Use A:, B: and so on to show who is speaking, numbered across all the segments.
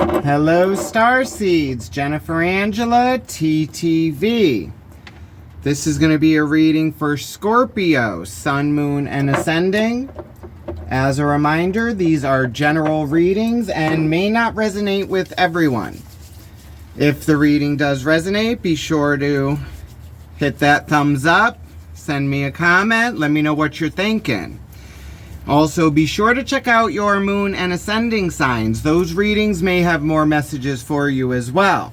A: Hello, Starseeds. Jennifer Angela, TTV. This is going to be a reading for Scorpio, Sun, Moon, and Ascending. As a reminder, these are general readings and may not resonate with everyone. If the reading does resonate, be sure to hit that thumbs up, send me a comment, let me know what you're thinking. Also, be sure to check out your moon and ascending signs. Those readings may have more messages for you as well.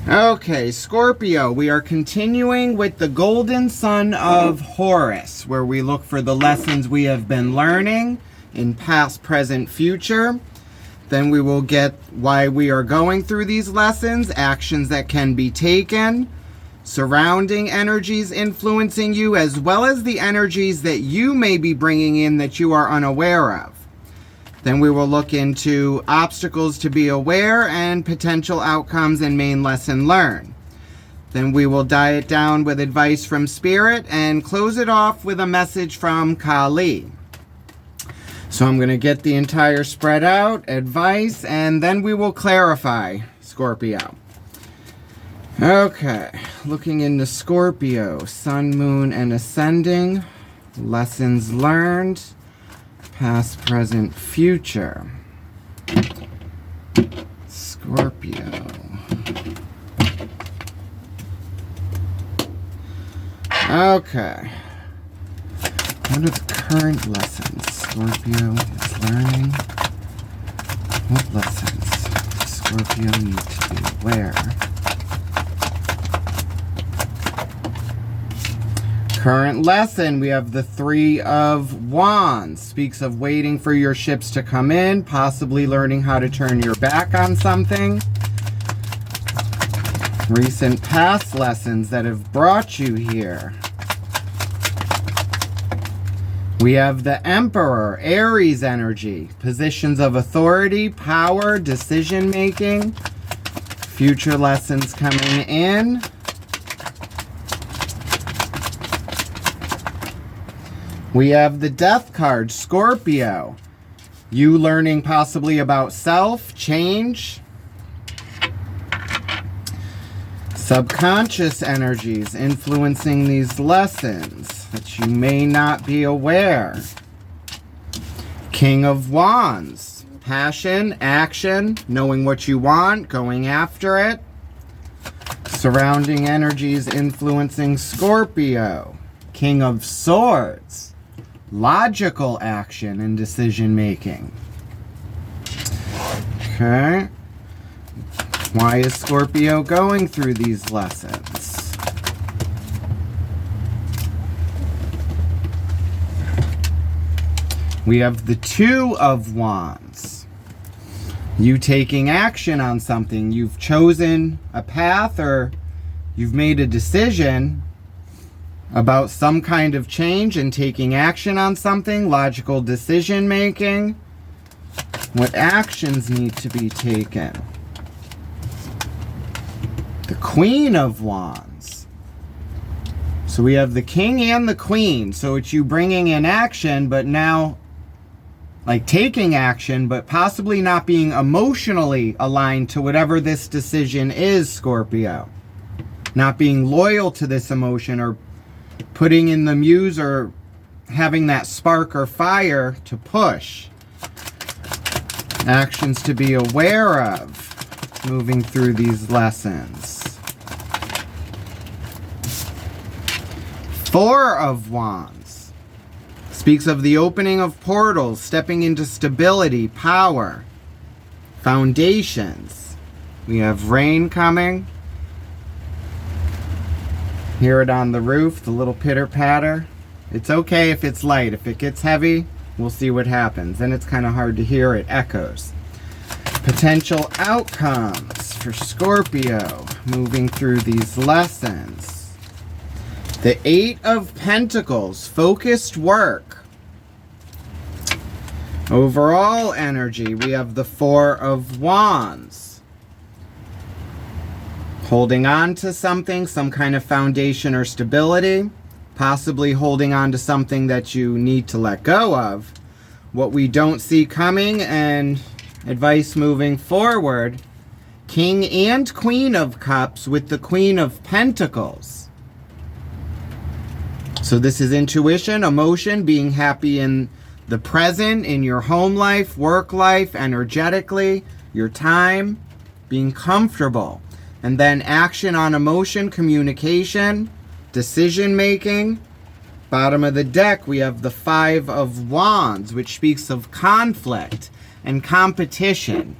A: Okay, Scorpio, we are continuing with the golden sun of Horus, where we look for the lessons we have been learning in past, present, future. Then we will get why we are going through these lessons, actions that can be taken, surrounding energies influencing you, as well as the energies that you may be bringing in that you are unaware of. Then we will look into obstacles to be aware and potential outcomes and main lesson learned. Then we will dial it down with advice from Spirit and close it off with a message from Kali. So I'm going to get the entire spread out, advice, and then we will clarify, Scorpio. Okay, looking into Scorpio, Sun, Moon, and Ascending, lessons learned, past, present, future. Scorpio. Okay. What are the current lessons Scorpio is learning? What lessons does Scorpio need to be aware? Current lesson, we have the Three of Wands. Speaks of waiting for your ships to come in, possibly learning how to turn your back on something. Recent past lessons that have brought you here. We have the Emperor, Aries energy. Positions of authority, power, decision making. Future lessons coming in. We have the Death card, Scorpio. You learning possibly about self, change. Subconscious energies influencing these lessons that you may not be aware. King of Wands. Passion, action, knowing what you want, going after it. Surrounding energies influencing Scorpio. King of Swords. Logical action and decision making. Okay. Why is Scorpio going through these lessons? We have the Two of Wands. You taking action on something. You've chosen a path or you've made a decision about some kind of change and taking action on something, logical decision making. What actions need to be taken? The Queen of Wands. So we have the King and the Queen. So it's you bringing in action, but now like taking action, but possibly not being emotionally aligned to whatever this decision is, Scorpio. Not being loyal to this emotion or putting in the muse or having that spark or fire to push. Actions to be aware of moving through these lessons. Four of Wands. Speaks of the opening of portals, stepping into stability, power, foundations. We have rain coming. Hear it on the roof, the little pitter patter. It's okay if it's light. If it gets heavy, we'll see what happens. Then it's kind of hard to hear, it echoes. Potential outcomes for Scorpio moving through these lessons. The Eight of Pentacles, focused work. Overall energy, we have the Four of Wands. Holding on to something, some kind of foundation or stability, possibly holding on to something that you need to let go of. What we don't see coming, and advice moving forward. King and Queen of Cups with the Queen of Pentacles. So this is intuition, emotion, being happy in the present, in your home life, work life, energetically, your time, being comfortable. And then action on emotion, communication, decision making. Bottom of the deck, we have the Five of Wands, which speaks of conflict and competition.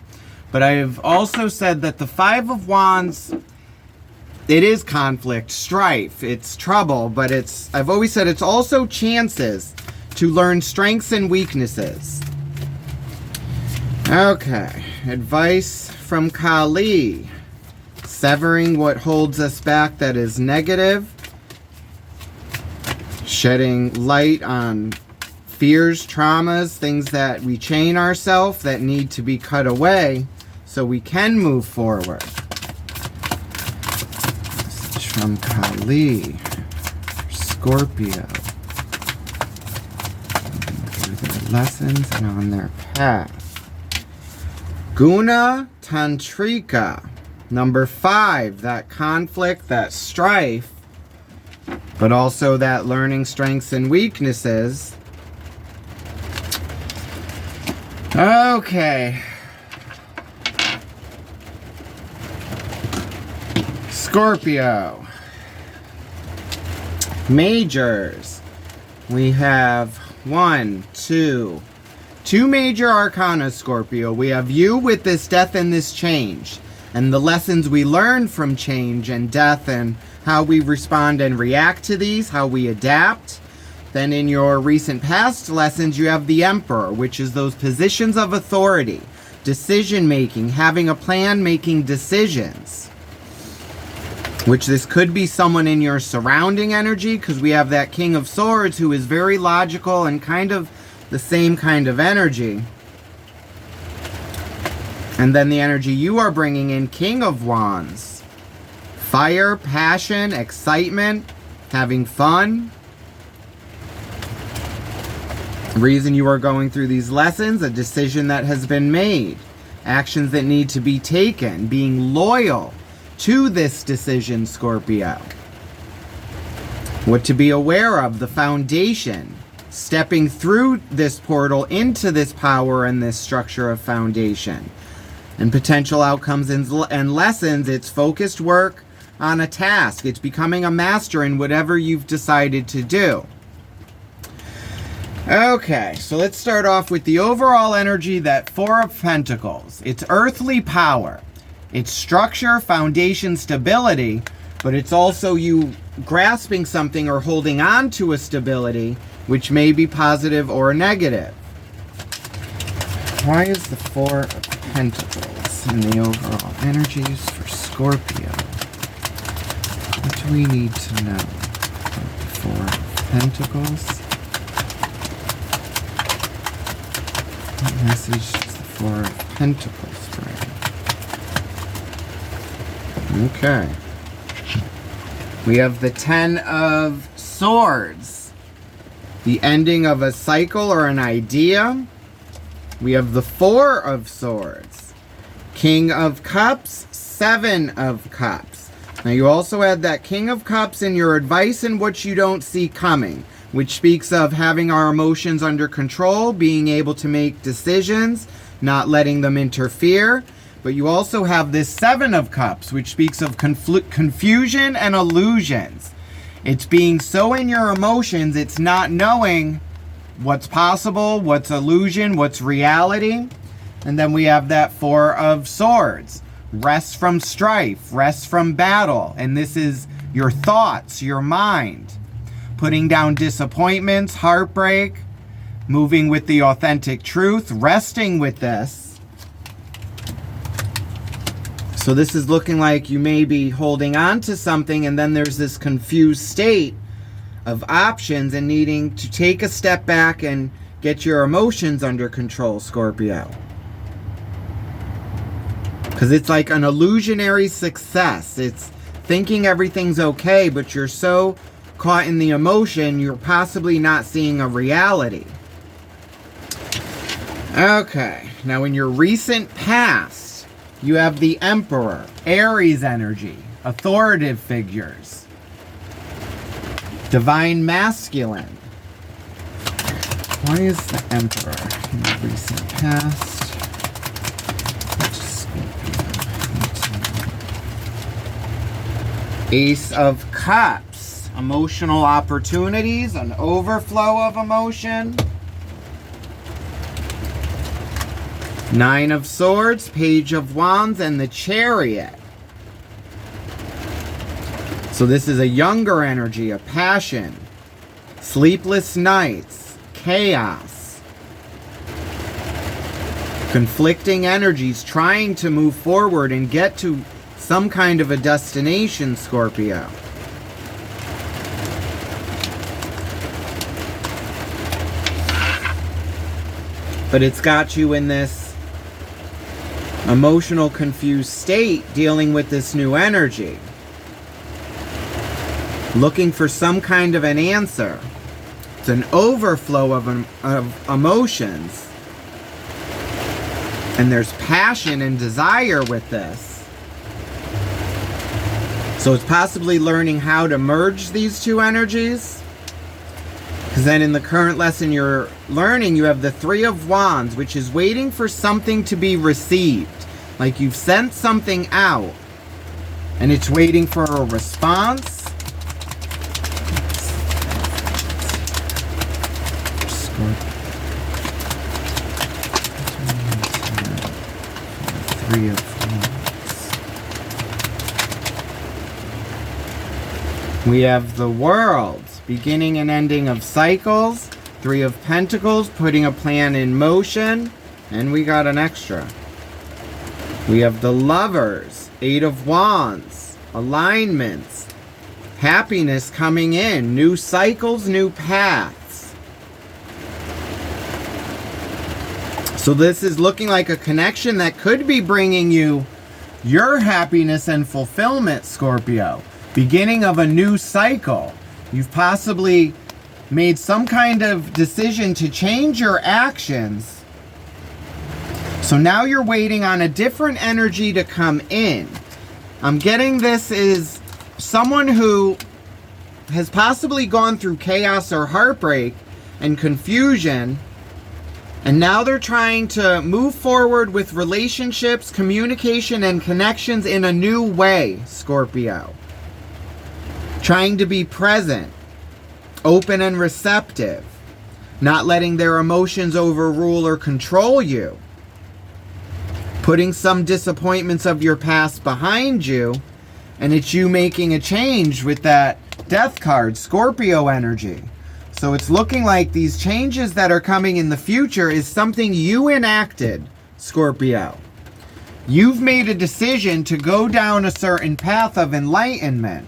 A: But I've also said that the Five of Wands, it is conflict, strife, it's trouble, but I've always said it's also chances to learn strengths and weaknesses. Okay, advice from Kali. Severing what holds us back that is negative. Shedding light on fears, traumas, things that we chain ourselves that need to be cut away so we can move forward. Message from Kali, Scorpio. Through their lessons and on their path. Guna Tantrika. Number 5, that conflict, that strife, but also that learning strengths and weaknesses. Okay. Scorpio. Majors. We have two major arcana, Scorpio. We have you with this death and this change, and the lessons we learn from change and death, and how we respond and react to these, how we adapt. Then in your recent past lessons, you have the Emperor, which is those positions of authority, decision making, having a plan, making decisions. Which this could be someone in your surrounding energy, because we have that King of Swords who is very logical and kind of the same kind of energy. And then the energy you are bringing in, King of Wands. Fire, passion, excitement, having fun. The reason you are going through these lessons, a decision that has been made. Actions that need to be taken. Being loyal to this decision, Scorpio. What to be aware of, the foundation. Stepping through this portal into this power and this structure of foundation. And potential outcomes and lessons, it's focused work on a task. It's becoming a master in whatever you've decided to do. Okay, so let's start off with the overall energy, that Four of Pentacles. It's earthly power. It's structure, foundation, stability, but it's also you grasping something or holding on to a stability, which may be positive or negative. Why is the Four of Pentacles in the overall energies for Scorpio? What do we need to know about the Four of Pentacles? What message does the Four of Pentacles bring? Okay. We have the Ten of Swords. The ending of a cycle or an idea. We have the Four of Swords. King of Cups, Seven of Cups. Now you also had that King of Cups in your advice and what you don't see coming, which speaks of having our emotions under control, being able to make decisions, not letting them interfere. But you also have this Seven of Cups, which speaks of confusion and illusions. It's being so in your emotions, it's not knowing what's possible, what's illusion, what's reality. And then we have that Four of Swords. Rest from strife, rest from battle. And this is your thoughts, your mind. Putting down disappointments, heartbreak, moving with the authentic truth, resting with this. So this is looking like you may be holding on to something, and then there's this confused state of options and needing to take a step back and get your emotions under control, Scorpio. Because it's like an illusionary success. It's thinking everything's okay, but you're so caught in the emotion, you're possibly not seeing a reality. Okay, now in your recent past, you have the Emperor, Aries energy, authoritative figures, divine masculine. Why is the Emperor in the recent past? Ace of Cups, emotional opportunities, an overflow of emotion. Nine of Swords, Page of Wands, and the Chariot. So this is a younger energy, a passion, sleepless nights, chaos, conflicting energies, trying to move forward and get to some kind of a destination, Scorpio. But it's got you in this emotional confused state dealing with this new energy. Looking for some kind of an answer. It's an overflow of emotions. And there's passion and desire with this. So it's possibly learning how to merge these two energies. Because then in the current lesson you're learning, you have the Three of Wands, which is waiting for something to be received. Like you've sent something out, and it's waiting for a response. Three of Wands. We have the World, beginning and ending of cycles. Three of Pentacles, putting a plan in motion. And we got an extra. We have the Lovers, Eight of Wands, alignments, happiness coming in, new cycles, new paths. So this is looking like a connection that could be bringing you your happiness and fulfillment, Scorpio. Beginning of a new cycle. You've possibly made some kind of decision to change your actions. So now you're waiting on a different energy to come in. I'm getting this is someone who has possibly gone through chaos or heartbreak and confusion, and now they're trying to move forward with relationships, communication, and connections in a new way, Scorpio. Trying to be present, open and receptive, not letting their emotions overrule or control you. Putting some disappointments of your past behind you, and it's you making a change with that Death card, Scorpio energy. So it's looking like these changes that are coming in the future is something you enacted, Scorpio. You've made a decision to go down a certain path of enlightenment.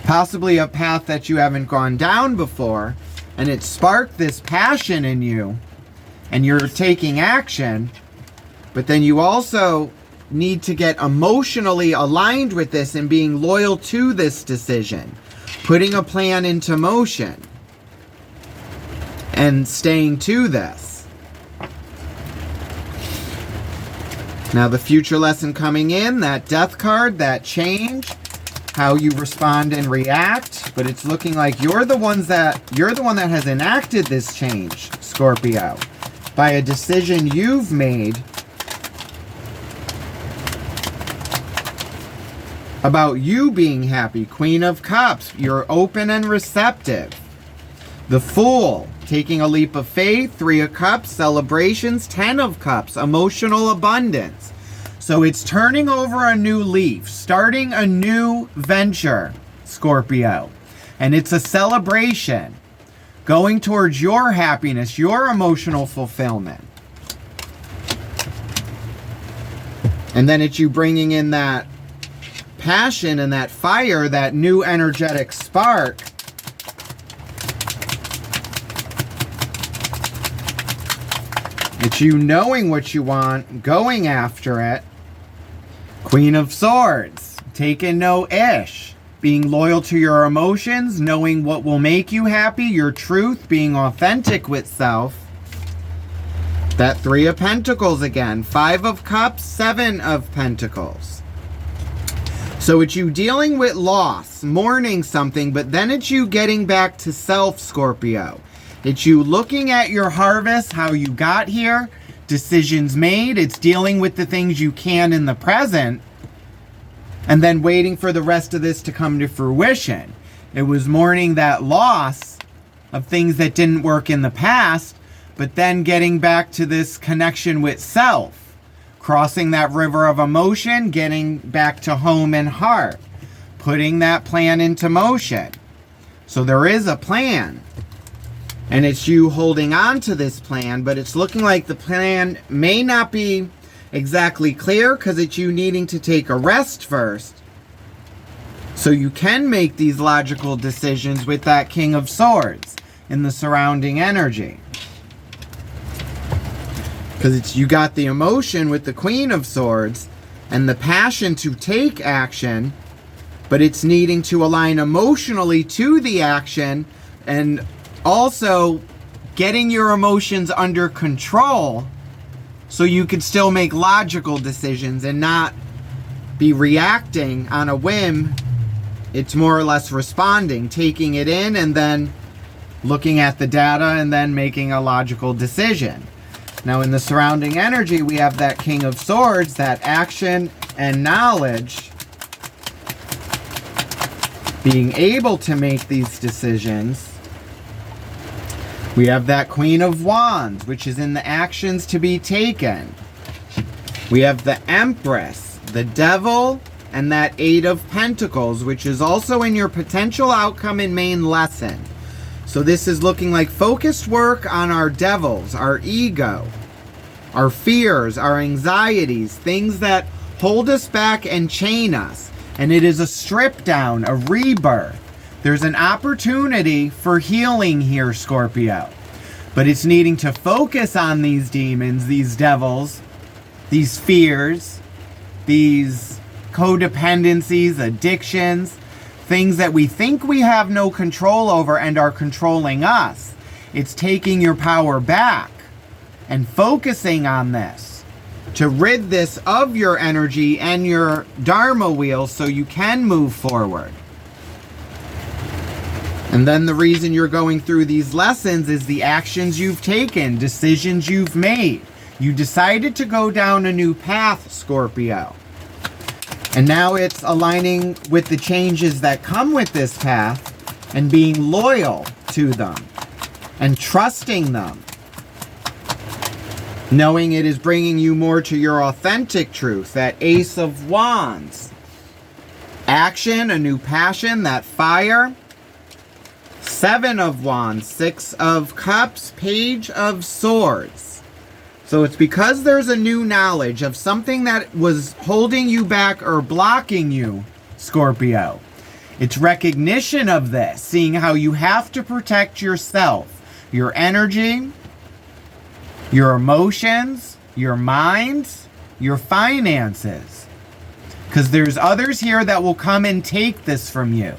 A: Possibly a path that you haven't gone down before, and it sparked this passion in you, and you're taking action. But then you also need to get emotionally aligned with this and being loyal to this decision. Putting a plan into motion. And staying to this. Now the future lesson coming in, that Death card, that change. How you respond and react. But it's looking like you're the one that has enacted this change, Scorpio. By a decision you've made about you being happy. Queen of Cups, you're open and receptive. The Fool, taking a leap of faith. Three of Cups, celebrations. 10 of Cups, emotional abundance. So it's turning over a new leaf, starting a new venture, Scorpio. And it's a celebration, going towards your happiness, your emotional fulfillment. And then it's you bringing in that passion and that fire, that new energetic spark. It's you knowing what you want, going after it. Queen of Swords, taking no ish. Being loyal to your emotions, knowing what will make you happy, your truth, being authentic with self. That Three of Pentacles again. Five of Cups, Seven of Pentacles. So it's you dealing with loss, mourning something, but then it's you getting back to self, Scorpio. It's you looking at your harvest, how you got here, decisions made. It's dealing with the things you can in the present, and then waiting for the rest of this to come to fruition. It was mourning that loss of things that didn't work in the past, but then getting back to this connection with self, crossing that river of emotion, getting back to home and heart, putting that plan into motion. So there is a plan, and it's you holding on to this plan, but it's looking like the plan may not be exactly clear because it's you needing to take a rest first so you can make these logical decisions with that King of Swords in the surrounding energy. Because it's you got the emotion with the Queen of Swords and the passion to take action, but it's needing to align emotionally to the action and also getting your emotions under control so you can still make logical decisions and not be reacting on a whim. It's more or less responding, taking it in and then looking at the data and then making a logical decision. Now in the surrounding energy, we have that King of Swords, that action and knowledge, being able to make these decisions. We have that Queen of Wands, which is in the actions to be taken. We have the Empress, the Devil, and that Eight of Pentacles, which is also in your potential outcome and main lesson. So this is looking like focused work on our devils, our ego, our fears, our anxieties, things that hold us back and chain us. And it is a strip down, a rebirth. There's an opportunity for healing here, Scorpio. But it's needing to focus on these demons, these devils, these fears, these codependencies, addictions, things that we think we have no control over and are controlling us. It's taking your power back and focusing on this to rid this of your energy and your Dharma wheel so you can move forward. And then the reason you're going through these lessons is the actions you've taken, decisions you've made. You decided to go down a new path, Scorpio. And now it's aligning with the changes that come with this path and being loyal to them and trusting them. Knowing it is bringing you more to your authentic truth, that Ace of Wands. Action, a new passion, that fire. Seven of Wands, Six of Cups, Page of Swords. So it's because there's a new knowledge of something that was holding you back or blocking you, Scorpio. It's recognition of this, seeing how you have to protect yourself, your energy, your emotions, your mind, your finances. Because there's others here that will come and take this from you.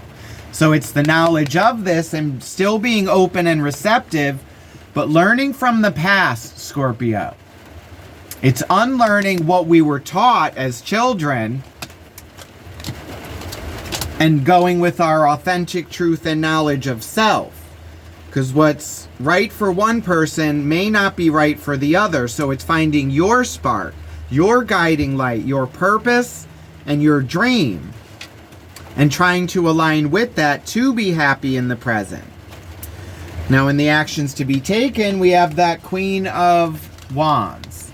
A: So it's the knowledge of this and still being open and receptive, but learning from the past, Scorpio. It's unlearning what we were taught as children and going with our authentic truth and knowledge of self. Because what's right for one person may not be right for the other. So it's finding your spark, your guiding light, your purpose, and your dream. And trying to align with that to be happy in the present. Now in the actions to be taken, we have that Queen of Wands.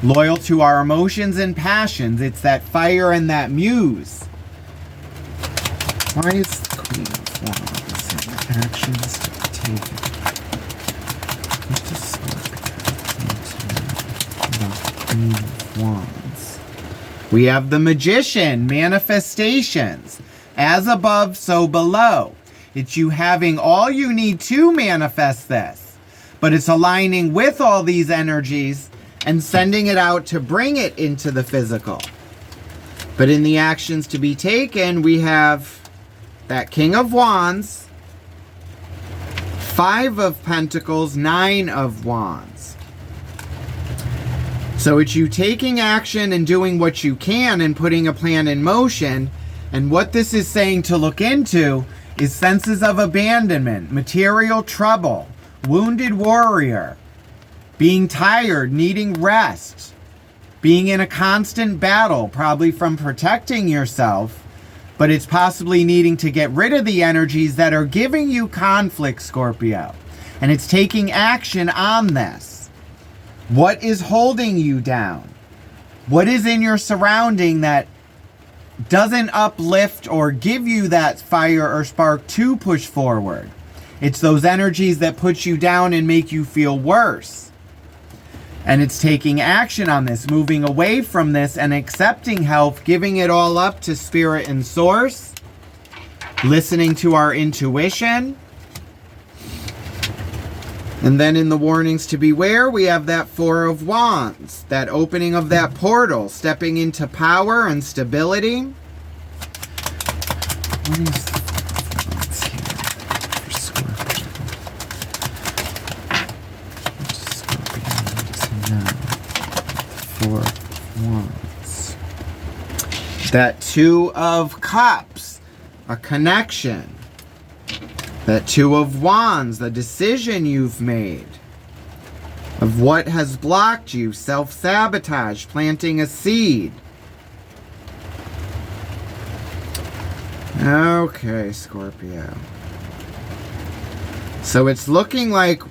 A: Loyal to our emotions and passions. It's that fire and that muse. Why is the Queen of Wands in the actions to be taken? What does the Queen of Wands? We have the Magician, manifestations. As above, so below. It's you having all you need to manifest this. But it's aligning with all these energies and sending it out to bring it into the physical. But in the actions to be taken, we have that King of Wands, Five of Pentacles, Nine of Wands. So it's you taking action and doing what you can and putting a plan in motion. And what this is saying to look into is senses of abandonment, material trouble, wounded warrior, being tired, needing rest, being in a constant battle, probably from protecting yourself, but it's possibly needing to get rid of the energies that are giving you conflict, Scorpio. And it's taking action on this. What is holding you down? What is in your surrounding that doesn't uplift or give you that fire or spark to push forward? It's those energies that put you down and make you feel worse. And it's taking action on this, moving away from this and accepting help, giving it all up to Spirit and Source, listening to our intuition. And then in the warnings to beware, we have that Four of Wands, that opening of that portal, stepping into power and stability. What is the Four of Wands? That Two of Cups, a connection. That Two of Wands, the decision you've made of what has blocked you, self-sabotage, planting a seed. Okay, Scorpio. So it's looking like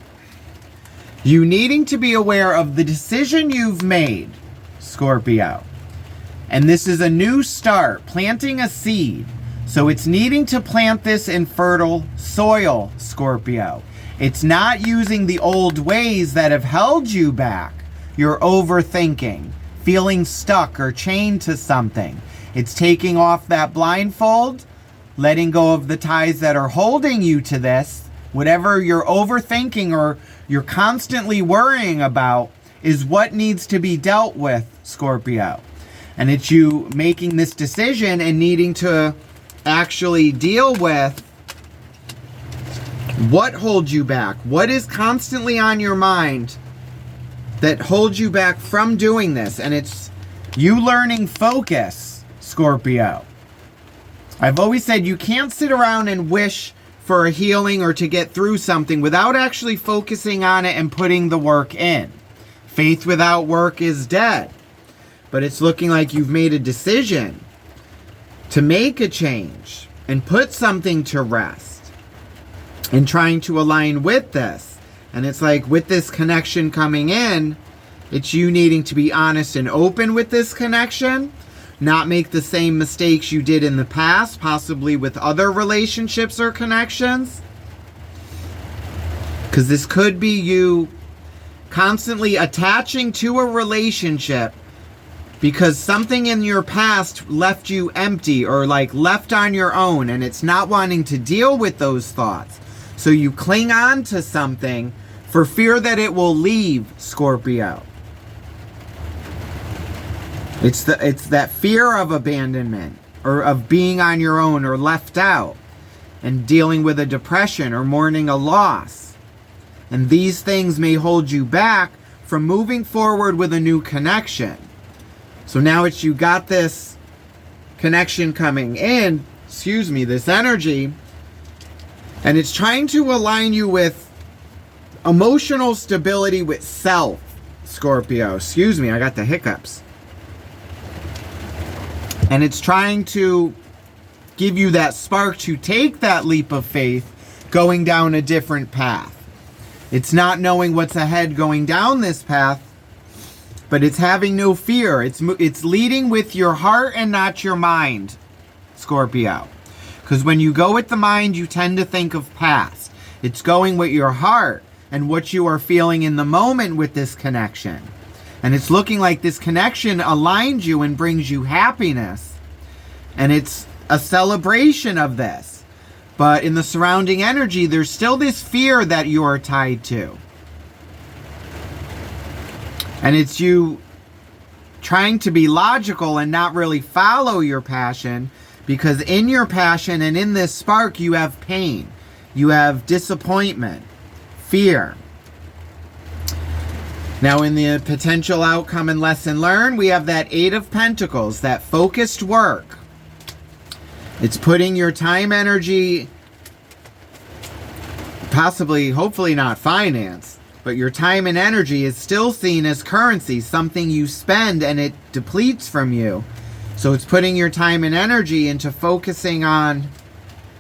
A: you needing to be aware of the decision you've made, Scorpio. And this is a new start, planting a seed. So it's needing to plant this in fertile soil, Scorpio. It's not using the old ways that have held you back. You're overthinking, feeling stuck or chained to something. It's taking off that blindfold, letting go of the ties that are holding you to this. Whatever you're overthinking or you're constantly worrying about is what needs to be dealt with, Scorpio. And it's you making this decision and needing to actually deal with what holds you back. What is constantly on your mind that holds you back from doing this? And it's you learning focus, Scorpio. I've always said you can't sit around and wish for a healing or to get through something without actually focusing on it and putting the work in. Faith without work is dead. But it's looking like you've made a decision to make a change and put something to rest and trying to align with this. And it's like with this connection coming in, it's you needing to be honest and open with this connection, not make the same mistakes you did in the past, possibly with other relationships or connections. Because this could be you constantly attaching to a relationship because something in your past left you empty or like left on your own, and it's not wanting to deal with those thoughts. So you cling on to something for fear that it will leave, Scorpio. It's that fear of abandonment or of being on your own or left out and dealing with a depression or mourning a loss. And these things may hold you back from moving forward with a new connection. So now it's you got this connection coming in, this energy, and it's trying to align you with emotional stability with self, Scorpio. I got the hiccups. And it's trying to give you that spark to take that leap of faith going down a different path. It's not knowing what's ahead going down this path, but it's having no fear. It's leading with your heart and not your mind, Scorpio. Because when you go with the mind, you tend to think of past. It's going with your heart and what you are feeling in the moment with this connection. And it's looking like this connection aligns you and brings you happiness. And it's a celebration of this. But in the surrounding energy, there's still this fear that you are tied to. And it's you trying to be logical and not really follow your passion, because in your passion and in this spark, you have pain. You have disappointment, fear. Now in the potential outcome and lesson learned, we have that Eight of Pentacles, that focused work. It's putting your time, energy, possibly, hopefully not finance, but your time and energy is still seen as currency, something you spend and it depletes from you. So it's putting your time and energy into focusing on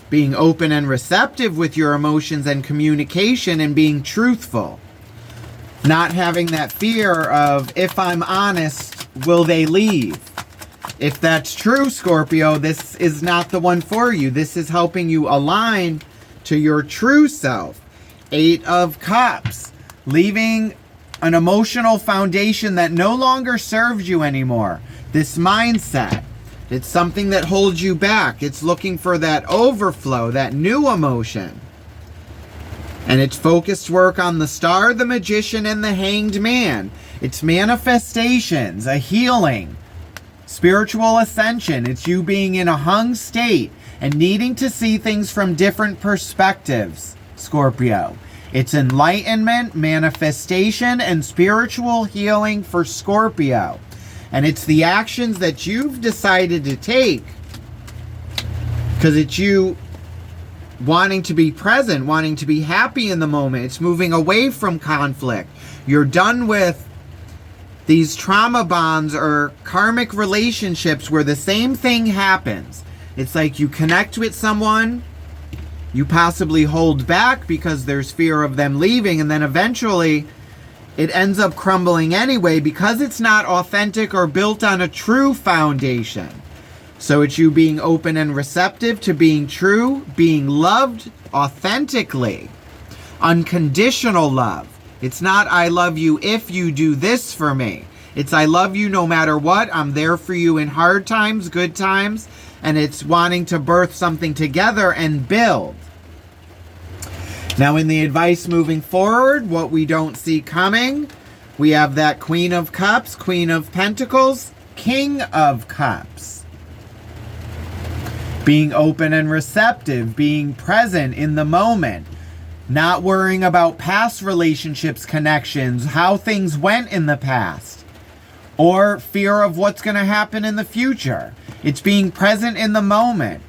A: being open and receptive with your emotions and communication and being truthful. Not having that fear of, if I'm honest, will they leave? If that's true, Scorpio, this is not the one for you. This is helping you align to your true self. Eight of Cups. Leaving an emotional foundation that no longer serves you anymore. This mindset. It's something that holds you back. It's looking for that overflow, that new emotion. And it's focused work on the Star, the Magician, and the Hanged Man. It's manifestations, a healing, spiritual ascension. It's you being in a hung state and needing to see things from different perspectives, Scorpio. It's enlightenment, manifestation, and spiritual healing for Scorpio. And it's the actions that you've decided to take because it's you wanting to be present, wanting to be happy in the moment. It's moving away from conflict. You're done with these trauma bonds or karmic relationships where the same thing happens. It's like you connect with someone, you possibly hold back because there's fear of them leaving, and then eventually it ends up crumbling anyway because it's not authentic or built on a true foundation. So it's you being open and receptive to being true, being loved authentically. Unconditional love. It's not I love you if you do this for me. It's I love you no matter what. I'm there for you in hard times, good times. And it's wanting to birth something together and build. Now in the advice moving forward, what we don't see coming, we have that Queen of Cups, Queen of Pentacles, King of Cups. Being open and receptive, being present in the moment, not worrying about past relationships, connections, how things went in the past, or fear of what's going to happen in the future. It's being present in the moment.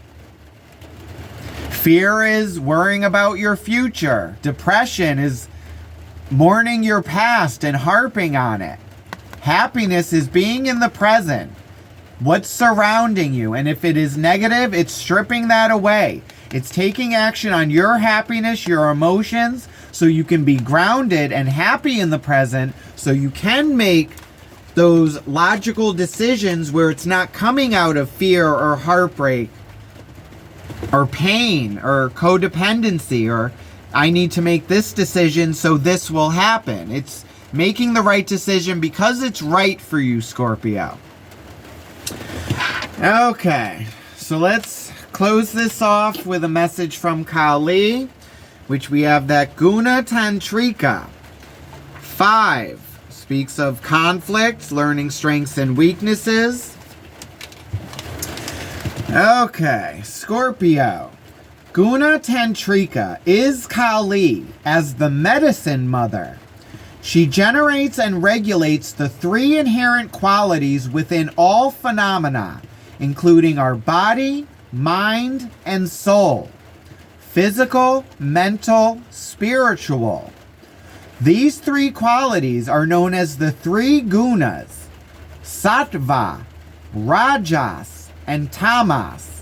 A: Fear is worrying about your future. Depression is mourning your past and harping on it. Happiness is being in the present. What's surrounding you? And if it is negative, it's stripping that away. It's taking action on your happiness, your emotions, so you can be grounded and happy in the present, so you can make those logical decisions where it's not coming out of fear or heartbreak or pain or codependency or I need to make this decision so this will happen. It's making the right decision because it's right for you, Scorpio. Okay, so let's close this off with a message from Kali, which we have that Guna Tantrika. 5 speaks of conflict, learning strengths and weaknesses. Okay, Scorpio. Guna Tantrika is Kali as the medicine mother. She generates and regulates the 3 inherent qualities within all phenomena, including our body, mind, and soul. Physical, mental, spiritual. These 3 qualities are known as the 3 gunas: sattva, rajas, and tamas.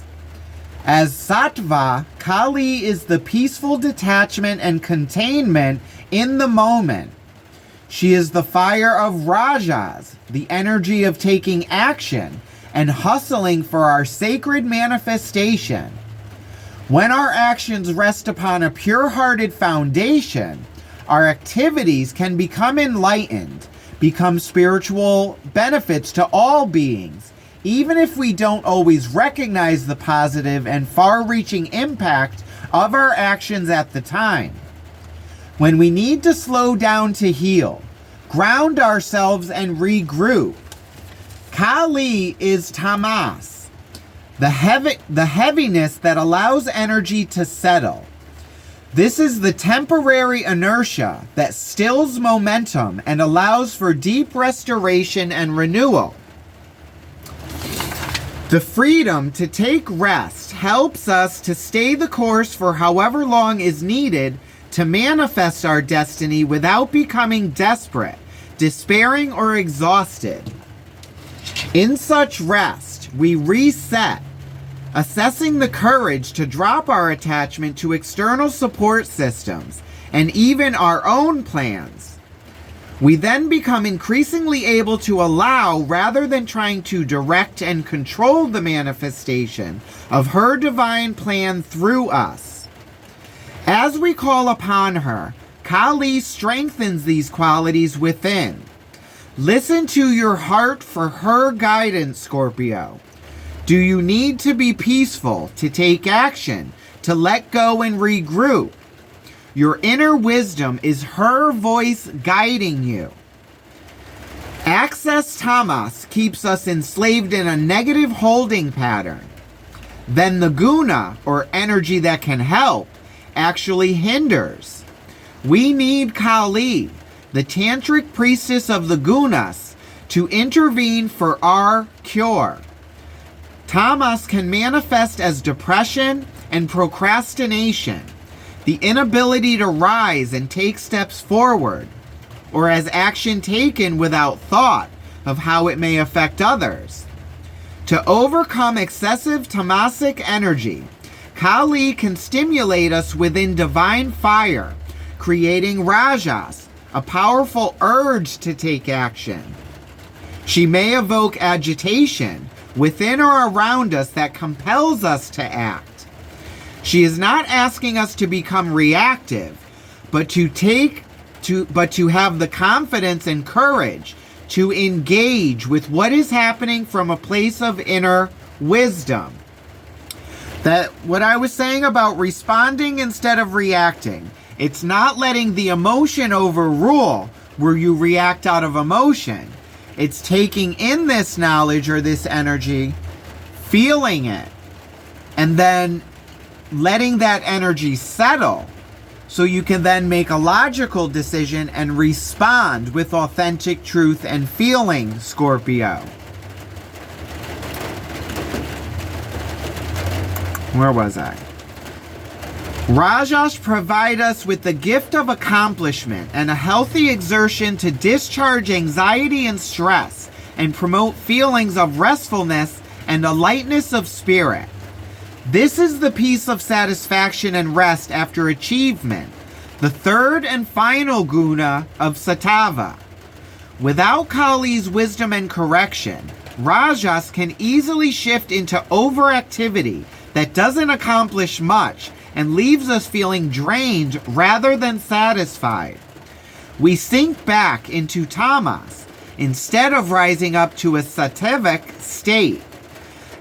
A: As sattva, Kali is the peaceful detachment and containment in the moment. She is the fire of rajas, the energy of taking action and hustling for our sacred manifestation. When our actions rest upon a pure-hearted foundation, our activities can become enlightened, become spiritual benefits to all beings, even if we don't always recognize the positive and far-reaching impact of our actions at the time. When we need to slow down to heal, ground ourselves and regroup, Kali is tamas, the heaviness that allows energy to settle. This is the temporary inertia that stills momentum and allows for deep restoration and renewal. The freedom to take rest helps us to stay the course for however long is needed to manifest our destiny without becoming desperate, despairing, or exhausted. In such rest, we reset, assessing the courage to drop our attachment to external support systems and even our own plans. We then become increasingly able to allow rather than trying to direct and control the manifestation of her divine plan through us. As we call upon her, Kali strengthens these qualities within. Listen to your heart for her guidance, Scorpio. Do you need to be peaceful, to take action, to let go and regroup? Your inner wisdom is her voice guiding you. Access tamas keeps us enslaved in a negative holding pattern. Then the guna, or energy that can help, actually hinders. We need Kali, the tantric priestess of the gunas, to intervene for our cure. Tamas can manifest as depression and procrastination, the inability to rise and take steps forward, or as action taken without thought of how it may affect others. To overcome excessive tamasic energy, Kali can stimulate us within divine fire, creating rajas, a powerful urge to take action. She may evoke agitation within or around us that compels us to act. She is not asking us to become reactive, but to have the confidence and courage to engage with what is happening from a place of inner wisdom. That what I was saying about responding instead of reacting, it's not letting the emotion overrule where you react out of emotion. It's taking in this knowledge or this energy, feeling it, and then letting that energy settle so you can then make a logical decision and respond with authentic truth and feeling, Scorpio. Where was I? Rajas provide us with the gift of accomplishment and a healthy exertion to discharge anxiety and stress and promote feelings of restfulness and a lightness of spirit. This is the peace of satisfaction and rest after achievement, the third and final guna of Sattva. Without Kali's wisdom and correction, Rajas can easily shift into overactivity that doesn't accomplish much and leaves us feeling drained rather than satisfied. We sink back into tamas instead of rising up to a sattvic state.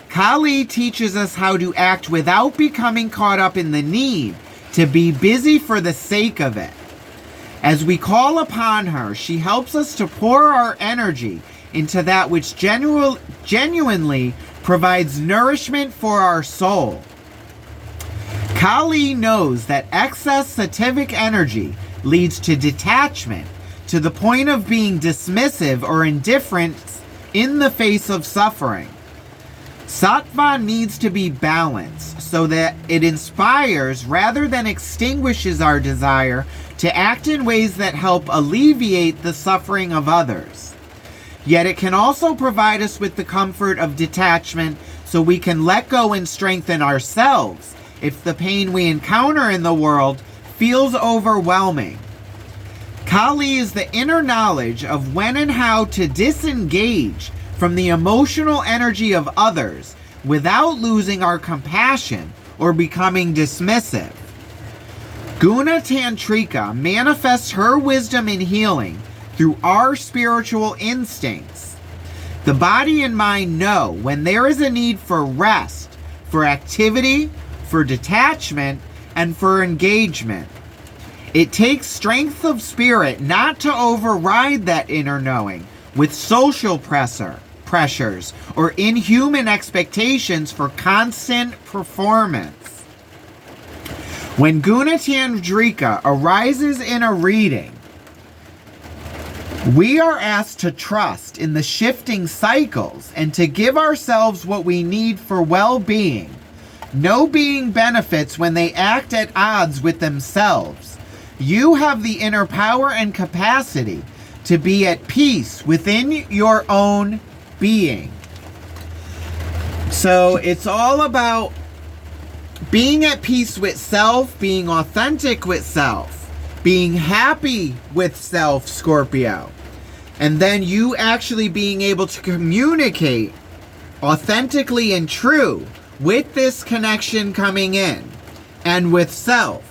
A: Kali teaches us how to act without becoming caught up in the need to be busy for the sake of it. As we call upon her, she helps us to pour our energy into that which genuinely provides nourishment for our soul. Kali knows that excess sattvic energy leads to detachment, to the point of being dismissive or indifferent in the face of suffering. Sattva needs to be balanced so that it inspires rather than extinguishes our desire to act in ways that help alleviate the suffering of others. Yet it can also provide us with the comfort of detachment so we can let go and strengthen ourselves if the pain we encounter in the world feels overwhelming. Kali is the inner knowledge of when and how to disengage from the emotional energy of others without losing our compassion or becoming dismissive. Guna Tantrika manifests her wisdom in healing through our spiritual instincts. The body and mind know when there is a need for rest, for activity, for detachment, and for engagement. It takes strength of spirit not to override that inner knowing with social pressures or inhuman expectations for constant performance. When Gunatandrika arises in a reading, we are asked to trust in the shifting cycles and to give ourselves what we need for well-being. No being benefits when they act at odds with themselves. You have the inner power and capacity to be at peace within your own being. So it's all about being at peace with self, being authentic with self, being happy with self, Scorpio. And then you actually being able to communicate authentically and true with this connection coming in and with self.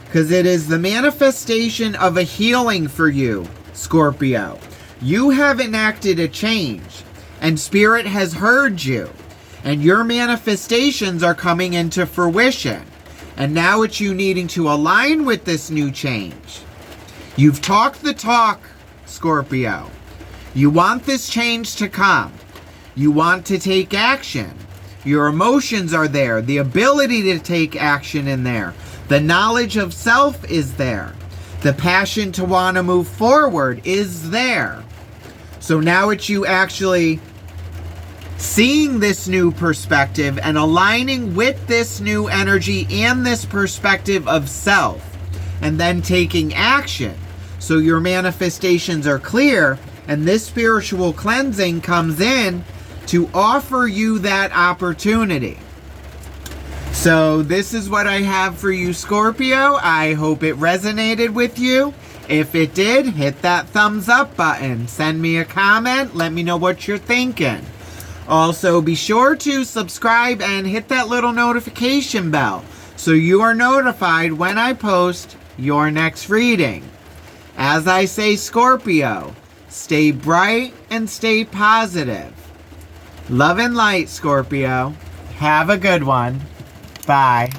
A: Because it is the manifestation of a healing for you, Scorpio. You have enacted a change and Spirit has heard you. And your manifestations are coming into fruition. And now it's you needing to align with this new change. You've talked the talk, Scorpio. You want this change to come. You want to take action. Your emotions are there. The ability to take action in there. The knowledge of self is there. The passion to want to move forward is there. So now it's you actually seeing this new perspective and aligning with this new energy and this perspective of self, and then taking action so your manifestations are clear, and this spiritual cleansing comes in to offer you that opportunity. So this is what I have for you, Scorpio. I hope it resonated with you. If it did, hit that thumbs up button. Send me a comment. Let me know what you're thinking. Also, be sure to subscribe and hit that little notification bell so you are notified when I post your next reading. As I say, Scorpio, stay bright and stay positive. Love and light, Scorpio. Have a good one. Bye.